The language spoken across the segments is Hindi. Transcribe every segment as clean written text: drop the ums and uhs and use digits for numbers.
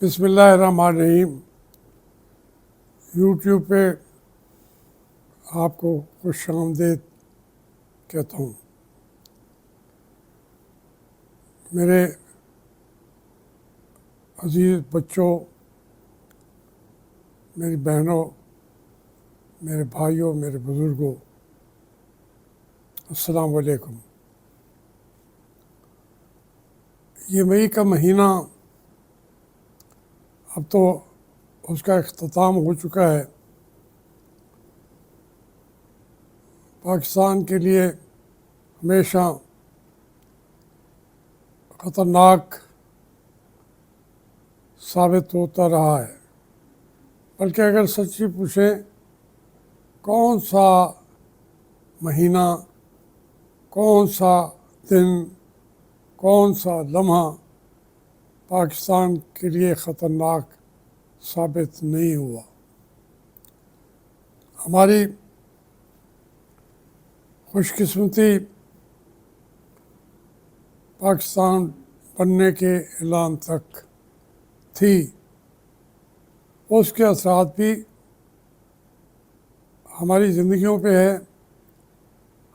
बिस्मिल्लाहिर्रहमानिर्रहीम। यूट्यूब पे आपको खुश आमदीद कहता हूँ। मेरे अजीज़ बच्चों, मेरी बहनों, मेरे भाइयों, मेरे बुज़ुर्गों, अस्सलाम वालेकुम। ये मई का महीना अब तो उसका इख्तिताम हो चुका है। पाकिस्तान के लिए हमेशा ख़तरनाक साबित होता रहा है। बल्कि अगर सच्ची पूछें कौन सा महीना, कौन सा दिन, कौन सा लम्हा पाकिस्तान के लिए ख़तरनाक साबित नहीं हुआ। हमारी खुशकिस्मती पाकिस्तान बनने के ऐलान तक थी, उसके असरात भी हमारी ज़िंदगियों पे है,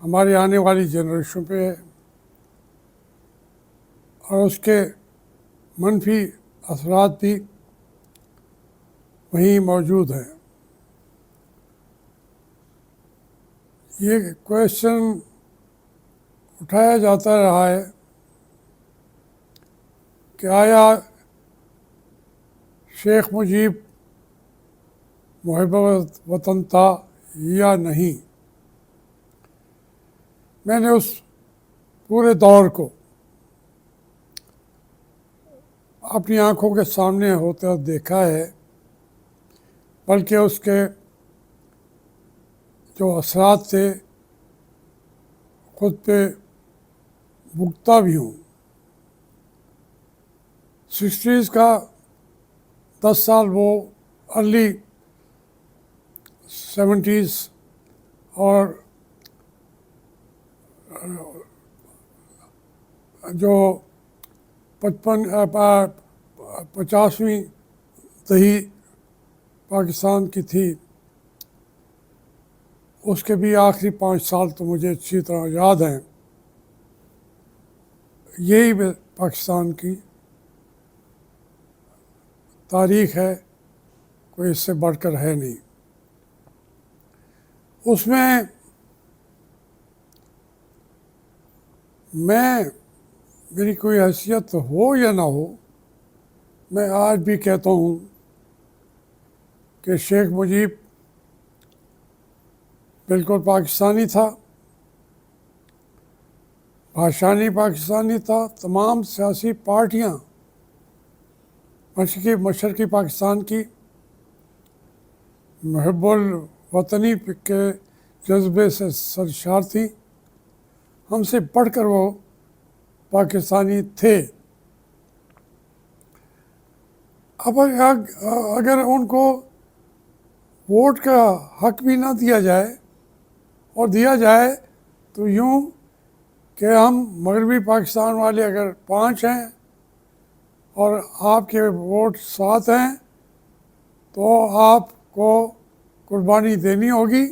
हमारी आने वाली जनरेशन पे है, और उसके मनफी असरात भी वहीं मौजूद हैं। ये क्वेश्चन उठाया जाता रहा है कि आया शेख मुजीब मुहिब वतन था या नहीं। मैंने उस पूरे दौर को अपनी आंखों के सामने होते देखा है, बल्कि उसके जो असरात थे खुद पे भुगता भी हूँ। 60s का 10 साल, वो अर्ली 70s और जो 50वीं दही पाकिस्तान की थी, उसके भी आखिरी 5 साल तो मुझे अच्छी तरह याद हैं। यही पाकिस्तान की तारीख़ है, कोई इससे बढ़कर है नहीं। उसमें मेरी कोई हैसियत हो या ना हो, मैं आज भी कहता हूँ कि शेख मुजीब बिल्कुल पाकिस्तानी था, भाषानी पाकिस्तानी था। तमाम सियासी पार्टियाँ मशरक़ी पाकिस्तान की मुहिब्बुल वतनी के जज्बे से सरशार थी। हमसे बढ़कर वो पाकिस्तानी थे। अब अगर उनको वोट का हक भी ना दिया जाए, और दिया जाए तो यूँ कि हम मगरबी पाकिस्तान वाले अगर 5 हैं और आपके वोट 7 हैं, तो आपको कुर्बानी देनी होगी,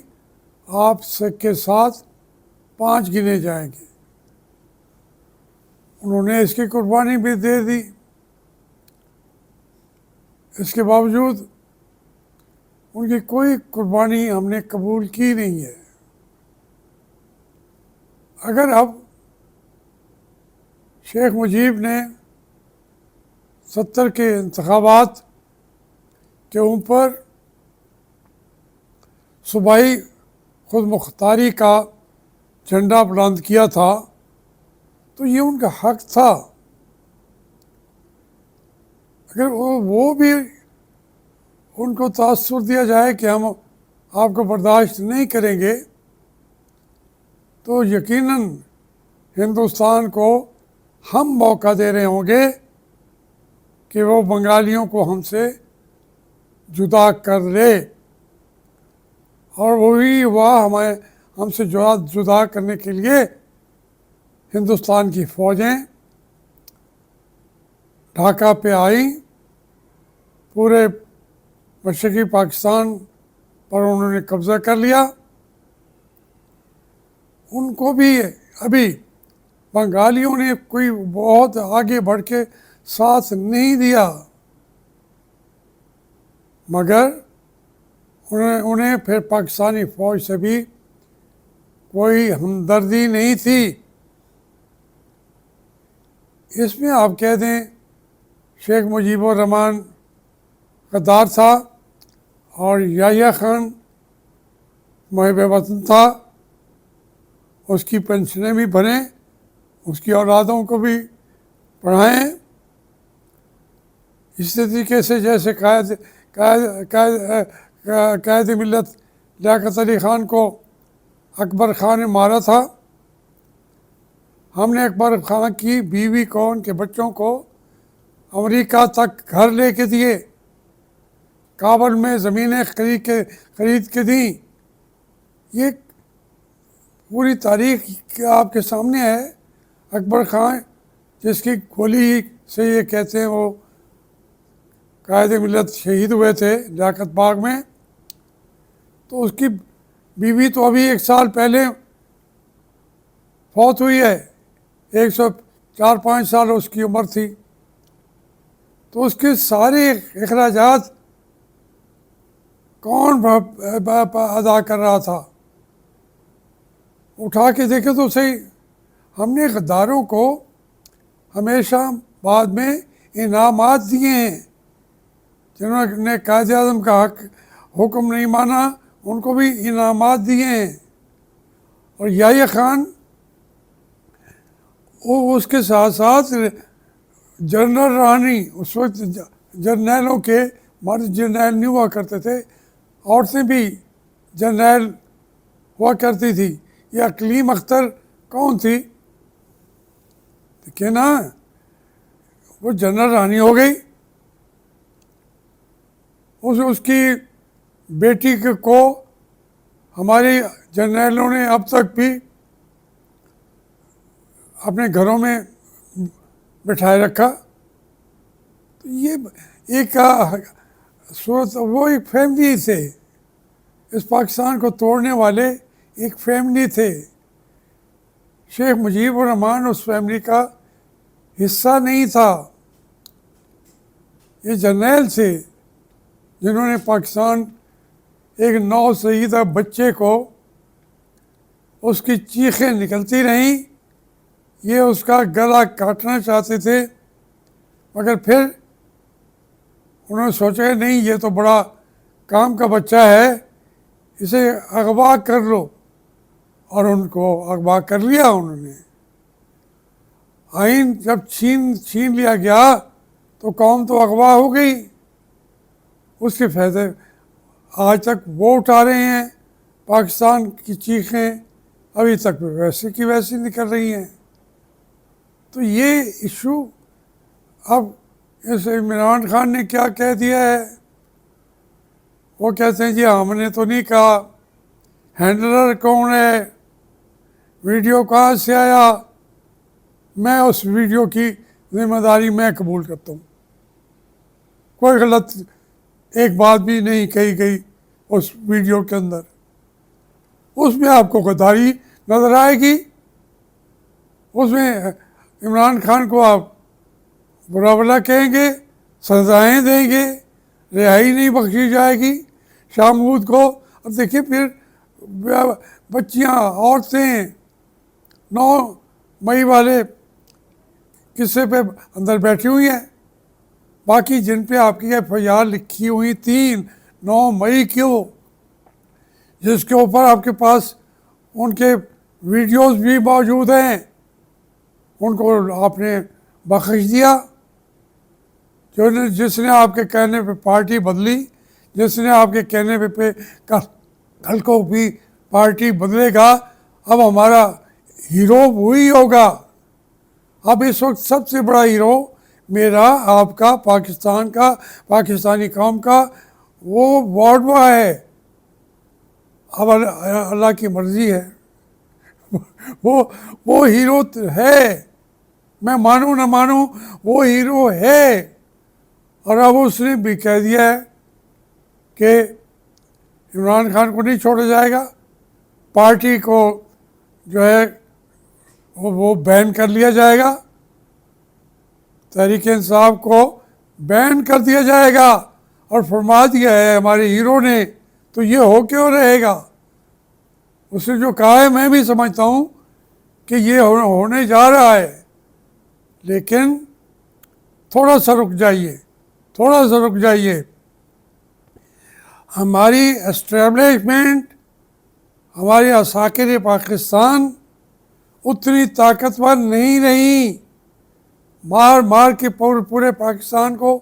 आप के साथ 5 गिने जाएंगे। उन्होंने इसकी कुर्बानी भी दे दी। इसके बावजूद उनकी कोई कुर्बानी हमने कबूल की नहीं है। अगर अब शेख मुजीब ने 70 के इंतखाबात के ऊपर सूबाई खुद मुख्तारी का झंडा बुलंद किया था, तो ये उनका हक था। अगर वो भी उनको तासुर दिया जाए कि हम आपको बर्दाश्त नहीं करेंगे, तो यकीनन हिंदुस्तान को हम मौका दे रहे होंगे कि वो बंगालियों को हमसे जुदा कर ले, और वही हुआ। हमसे जुदा करने के लिए हिंदुस्तान की फ़ौजें ढाका पे आई पूरे मशरक़ी पाकिस्तान पर उन्होंने कब्ज़ा कर लिया। उनको भी अभी बंगालियों ने कोई बहुत आगे बढ़ के साथ नहीं दिया, मगर उन्हें उन्हें फिर पाकिस्तानी फ़ौज से भी कोई हमदर्दी नहीं थी। इसमें आप कह दें शेख मुजीबुर रहमान गद्दार था और याह्या खान मुहिब वतन था, उसकी पेंशनें भी भरें, उसकी औलादों को भी पढ़ाएं। इसी तरीके से जैसे कायद मिल्लत लियाकत अली ख़ान को अकबर ख़ान ने मारा था, हमने अकबर ख़ान की बीवी को, उनके बच्चों को अमेरिका तक घर लेके दिए, काबुल में ज़मीनें खरीद के दी। ये पूरी तारीख आपके सामने है। अकबर ख़ान जिसकी गोली से ये कहते हैं वो कायद मिल्लत शहीद हुए थे लियाकत बाग में, तो उसकी बीवी तो अभी 1 साल पहले फौत हुई है, 104-5 साल उसकी उम्र थी। तो उसके सारे अखराजात कौन अदा कर रहा था? उठा के देखे तो सही, हमने गद्दारों को हमेशा बाद में इनामात दिए हैं। जिन्होंने कायद आज़म का हुक्म नहीं माना उनको भी इनामात दिए हैं। और याह्या खान वो उसके साथ साथ जनरल रानी, उस वक्त जर्नैलों के मर्द जर्नैल नहीं हुआ करते थे, औरतें भी जर्नैल हुआ करती थी। ये अकलीम अख्तर कौन थी? देखिए ना, वो जनरल रानी हो गई। उसकी बेटी को हमारे जर्नैलों ने अब तक भी अपने घरों में बिठाए रखा। तो ये एक सूरत, वो एक फैमिली थे, इस पाकिस्तान को तोड़ने वाले एक फैमिली थे। शेख मुजीबुर रहमान उस फैमिली का हिस्सा नहीं था। ये जर्नैल थे जिन्होंने पाकिस्तान एक नौसईदा बच्चे को, उसकी चीखें निकलती रहीं, ये उसका गला काटना चाहते थे, मगर फिर उन्होंने सोचा नहीं ये तो बड़ा काम का बच्चा है, इसे अगवा कर लो, और उनको अगवा कर लिया उन्होंने। आइन जब छीन लिया गया तो कौम तो अगवा हो गई। उसके फायदे आज तक वो उठा रहे हैं। पाकिस्तान की चीखें अभी तक वैसे की वैसी निकल रही हैं। तो ये इशू अब इस इमरान खान ने क्या कह दिया है, वो कहते हैं जी हमने तो नहीं कहा, हैंडलर कौन है, वीडियो कहाँ से आया, मैं उस वीडियो की जिम्मेदारी मैं कबूल करता हूँ। कोई गलत एक बात भी नहीं कही गई उस वीडियो के अंदर। उसमें आपको गद्दारी नज़र आएगी, उसमें इमरान खान को आप बुरा भला कहेंगे, सजाएं देंगे, रिहाई नहीं बख्शी जाएगी शाह महमूद को। अब देखिए फिर बच्चियां, औरतें 9 मई वाले किस्से पे अंदर बैठी हुई हैं, बाकी जिन पे आपकी FIR लिखी हुई 9 मई क्यों, जिसके ऊपर आपके पास उनके वीडियोस भी मौजूद हैं, उनको आपने बख्श दिया। जिसने आपके कहने पे पार्टी बदली, जिसने आपके कहने पे कल को भी पार्टी बदलेगा, अब हमारा हीरो वही होगा। अब इस वक्त सबसे बड़ा हीरो मेरा, आपका, पाकिस्तान का, पाकिस्तानी कौम का वो वाडवा है। अब अल्लाह की मर्जी है, वो हीरो है, मैं मानूं ना मानूं वो हीरो है। और अब उसने भी कह दिया है कि इमरान खान को नहीं छोड़ा जाएगा, पार्टी को जो है वो बैन कर लिया जाएगा, तहरीक इंसाफ को बैन कर दिया जाएगा। और फरमा दिया है हमारे हीरो ने, तो ये हो क्यों रहेगा? उसने जो कहा है मैं भी समझता हूँ कि ये होने जा रहा है, लेकिन थोड़ा सा रुक जाइए, थोड़ा सा रुक जाइए। हमारी एस्टेब्लिशमेंट, हमारे असाकिर पाकिस्तान उतनी ताकतवर नहीं रही। मार मार के पूरे पाकिस्तान को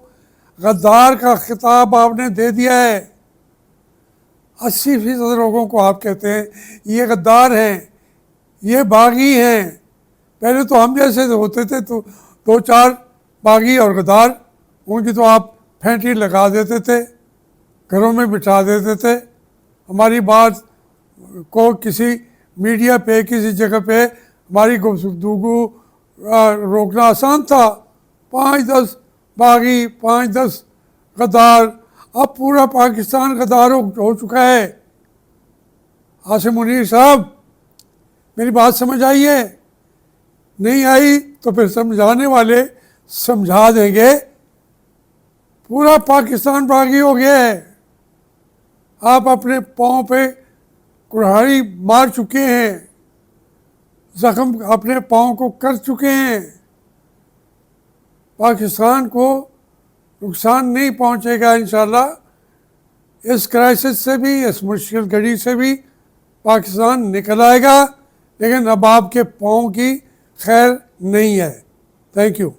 गद्दार का खिताब आपने दे दिया है। 80% लोगों को आप कहते हैं ये गद्दार हैं, ये बागी हैं। पहले तो हम जैसे होते थे तो 2-4 बागी और गद्दार, उनकी तो आप फेंटी लगा देते थे, घरों में बिठा देते थे। हमारी बात को किसी मीडिया पे, किसी जगह पे हमारी गुफ्तगू रोकना आसान था। 5-10 बागी, 5-10 गद्दार, अब पूरा पाकिस्तान गद्दार हो चुका है। आसिम मुनीर साहब, मेरी बात समझ आई है? नहीं आई तो फिर समझाने वाले समझा देंगे। पूरा पाकिस्तान बागी हो गया है। आप अपने पाँव पे कुल्हाड़ी मार चुके हैं, जख्म अपने पाँव को कर चुके हैं। पाकिस्तान को नुकसान नहीं पहुंचेगा इंशाल्लाह। इस क्राइसिस से भी, इस मुश्किल घड़ी से भी पाकिस्तान निकल आएगा, लेकिन अब आपके पाँव की खैर नहीं है। Thank you.